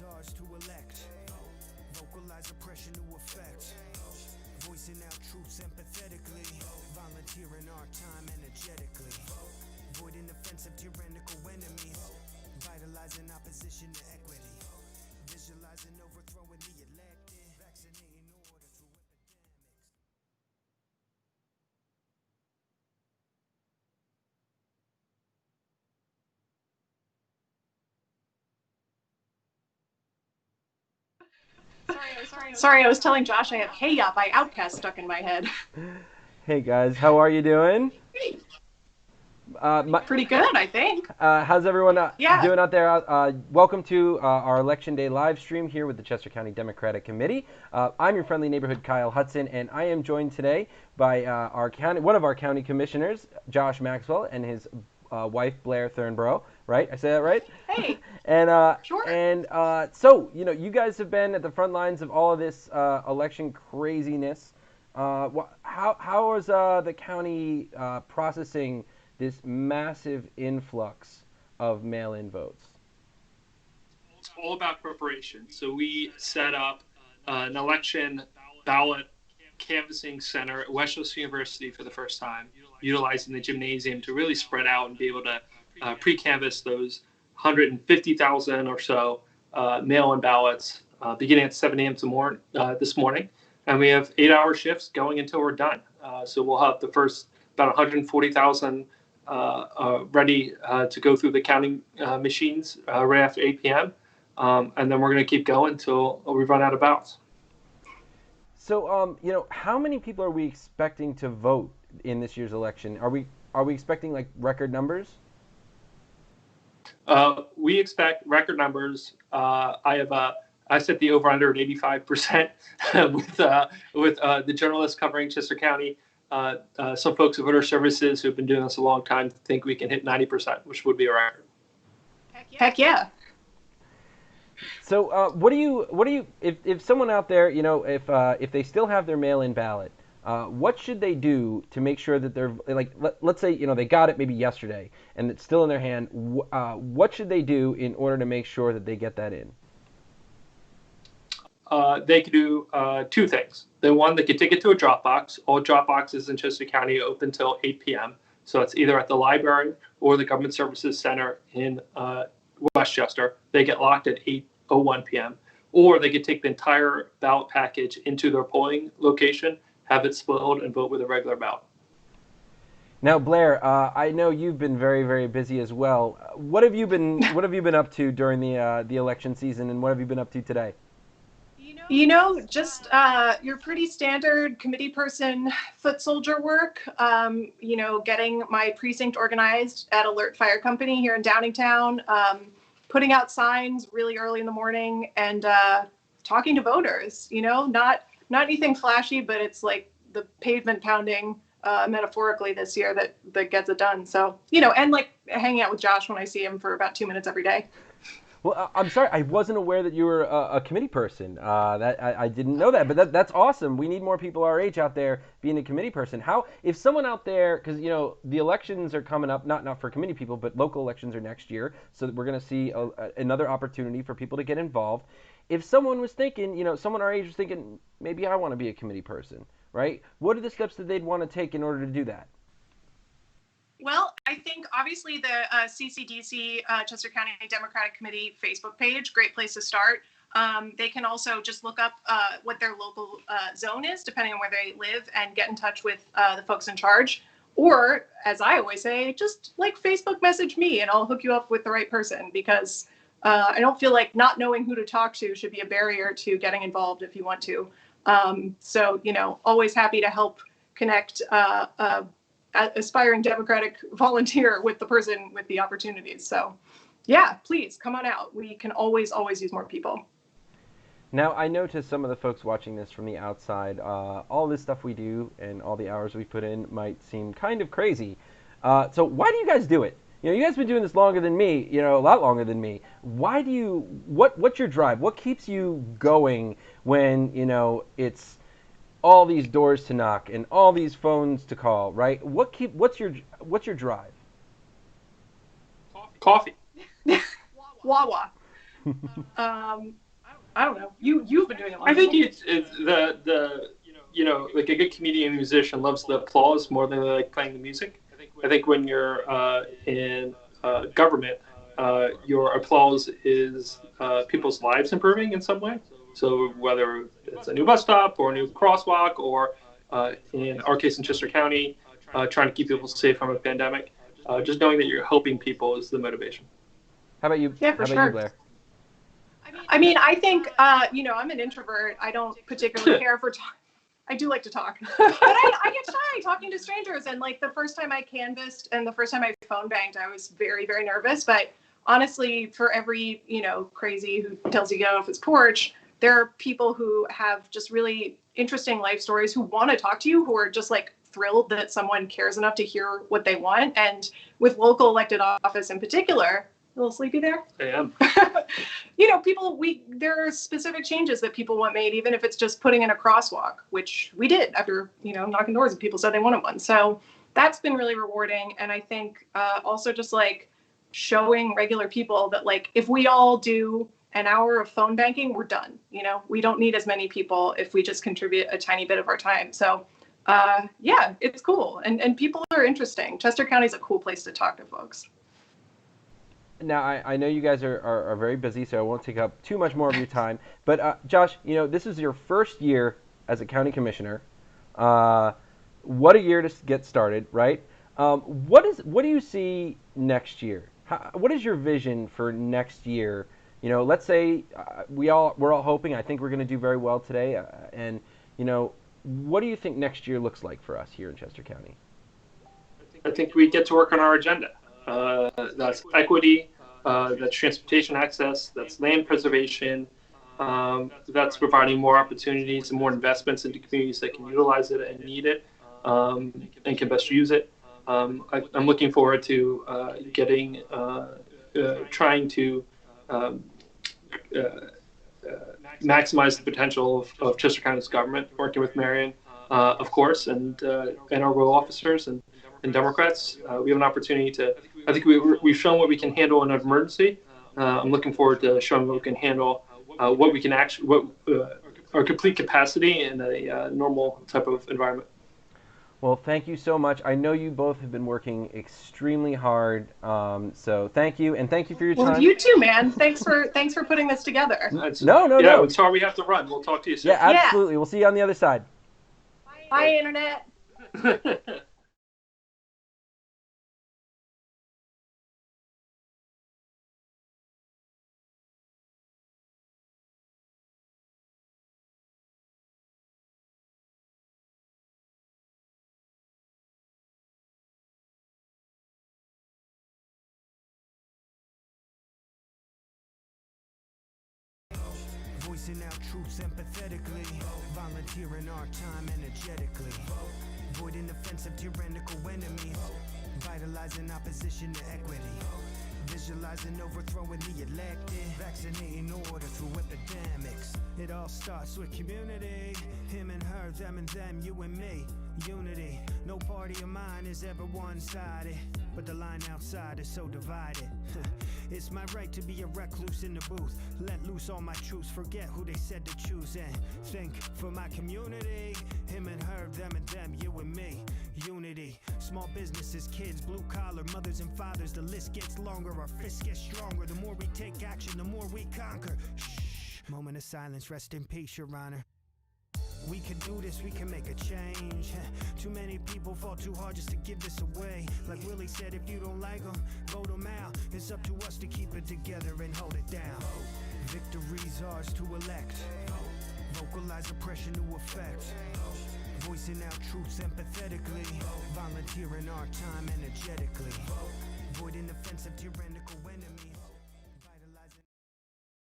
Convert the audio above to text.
is ours to elect. Vocalize oppression to effect. Voicing out truths empathetically. Volunteering our time energetically. Avoiding offensive tyrannical enemies. Vitalizing opposition to equity. Visualizing overthrowing the elected. Vaccinating order through epidemics. Sorry, I was telling Josh I have Hey Ya by Outkast stuck in my head. Hey guys, how are you doing? Pretty good, I think. How's everyone Yeah. doing out there? Welcome to our Election Day live stream here with the Chester County Democratic Committee. I'm your friendly neighborhood Kyle Hudson, and I am joined today by one of our county commissioners, Josh Maxwell, and his wife, Blair ThornBurgh. Right? I say that right? Hey. And Sure. So you guys have been at the front lines of all of this election craziness. How is the county processing this massive influx of mail-in votes? It's all about preparation. So we set up an election ballot canvassing center at Westchester University for the first time, utilizing the gymnasium to really spread out and be able to pre-canvass those 150,000 or so mail-in ballots beginning at 7 a.m. This morning. And we have 8-hour shifts going until we're done. So we'll have the first about 140,000 ready to go through the counting machines right after 8 p.m. And then we're going to keep going until we run out of ballots. So, how many people are we expecting to vote in this year's election? Are we expecting like record numbers? We expect record numbers. I set the over-under at 85% with the journalists covering Chester County. Some folks at Voter Services who have been doing this a long time think we can hit 90%, which would be a record. Heck yeah. So, if someone out there, if they still have their mail-in ballot, what should they do to make sure that they're like, let's say, they got it maybe yesterday and it's still in their hand. What should they do in order to make sure that they get that in? They could do two things. The one, they could take it to a drop box. All drop boxes in Chester County are open until 8 p.m. So it's either at the library or the Government Services Center in Westchester. They get locked at 8:01 p.m. Or they could take the entire ballot package into their polling location, have it spoiled, and vote with a regular ballot. Now, Blair, I know you've been very, very busy as well. What have you been up to during the election season, and what have you been up to today? Just your pretty standard committee person foot soldier work, getting my precinct organized at Alert Fire Company here in Downingtown, putting out signs really early in the morning and talking to voters, not anything flashy, but it's like the pavement pounding metaphorically this year that gets it done. So, and like hanging out with Josh when I see him for about 2 minutes every day. Well, I'm sorry, I wasn't aware that you were a committee person. I didn't know that, but that's awesome. We need more people our age out there being a committee person. If someone out there, because the elections are coming up, not for committee people, but local elections are next year, so that we're going to see another opportunity for people to get involved. If someone was thinking, someone our age was thinking, maybe I want to be a committee person, right? What are the steps that they'd want to take in order to do that? Well, I think obviously the CCDC, Chester County Democratic Committee Facebook page, great place to start. They can also just look up what their local zone is, depending on where they live, and get in touch with the folks in charge. Or, as I always say, just like Facebook message me and I'll hook you up with the right person, because I don't feel like not knowing who to talk to should be a barrier to getting involved if you want to. So, always happy to help connect aspiring Democratic volunteer with the person with the opportunities. So yeah, please come on out. We can always use more people. Now, I know to some of the folks watching this from the outside, all this stuff we do and all the hours we put in might seem kind of crazy. So why do you guys do it? You guys have been doing this longer than me, a lot longer than me. What's your drive? What keeps you going when, it's all these doors to knock and all these phones to call, right? What's your drive? Coffee. Wawa. I don't know. You've been doing a lot. I think it's the like a good comedian and musician loves the applause more than they like playing the music. I think when you're in government, your applause is people's lives improving in some way. So whether it's a new bus stop or a new crosswalk, or in our case in Chester County, trying to keep people safe from a pandemic, just knowing that you're helping people is the motivation. How about you? Yeah, for How about sure. you, Blair? I mean, I think, I'm an introvert. I don't particularly care for talk. I do like to talk, but I get shy talking to strangers. And like the first time I canvassed and the first time I phone banked, I was very, very nervous. But honestly, for every, crazy who tells you to get off his porch, there are people who have just really interesting life stories who want to talk to you, who are just like thrilled that someone cares enough to hear what they want. And with local elected office in particular, a little sleepy there? I am. There are specific changes that people want made, even if it's just putting in a crosswalk, which we did after, knocking doors and people said they wanted one. So that's been really rewarding. And I think also just like showing regular people that like, if we all do an hour of phone banking, we're done. We don't need as many people if we just contribute a tiny bit of our time. So yeah, it's cool. And people are interesting. Chester County is a cool place to talk to folks. Now, I know you guys are very busy, so I won't take up too much more of your time. But Josh, this is your first year as a county commissioner. What a year to get started, right? What do you see next year? What is your vision for next year? Let's say we're all hoping. I think we're going to do very well today. And what do you think next year looks like for us here in Chester County? I think we get to work on our agenda. That's equity, that's transportation access, that's land preservation, that's providing more opportunities and more investments into communities that can utilize it and need it, and can best use it. I'm looking forward to trying to maximize the potential of Chester County's government, working with Marion, of course, and our rural officers and Democrats. We have an opportunity I think we've shown what we can handle in an emergency. I'm looking forward to showing what we can handle, what we can our complete capacity in a normal type of environment. Well, thank you so much. I know you both have been working extremely hard. So thank you, and thank you for your time. Well, you too, man. Thanks for putting this together. No. It's sorry we have to run. We'll talk to you soon. Yeah, absolutely. We'll see you on the other side. Bye, Internet. Voicing out truths empathetically, volunteering our time energetically, avoiding offensive tyrannical enemies, vitalizing opposition to equity, visualizing overthrowing the elected, vaccinating order through epidemics. It all starts with community, him and her, them and them, you and me. Unity, no party of mine is ever one-sided, but the line outside is so divided. It's my right to be a recluse in the booth, let loose all my truths, forget who they said to choose, and think for my community, him and her, them and them, you and me. Unity, small businesses, kids, blue collar, mothers and fathers, the list gets longer, our fists get stronger, the more we take action, the more we conquer. Shh, moment of silence, rest in peace, Your Honor. We can do this, we can make a change. Too many people fall too hard just to give this away. Like Willie said, if you don't like them, vote them out. It's up to us to keep it together and hold it down. Victory's ours to elect. Vocalize oppression to effect. Voicing out truths empathetically. Volunteering our time energetically. Avoiding offensive tyrannical enemies.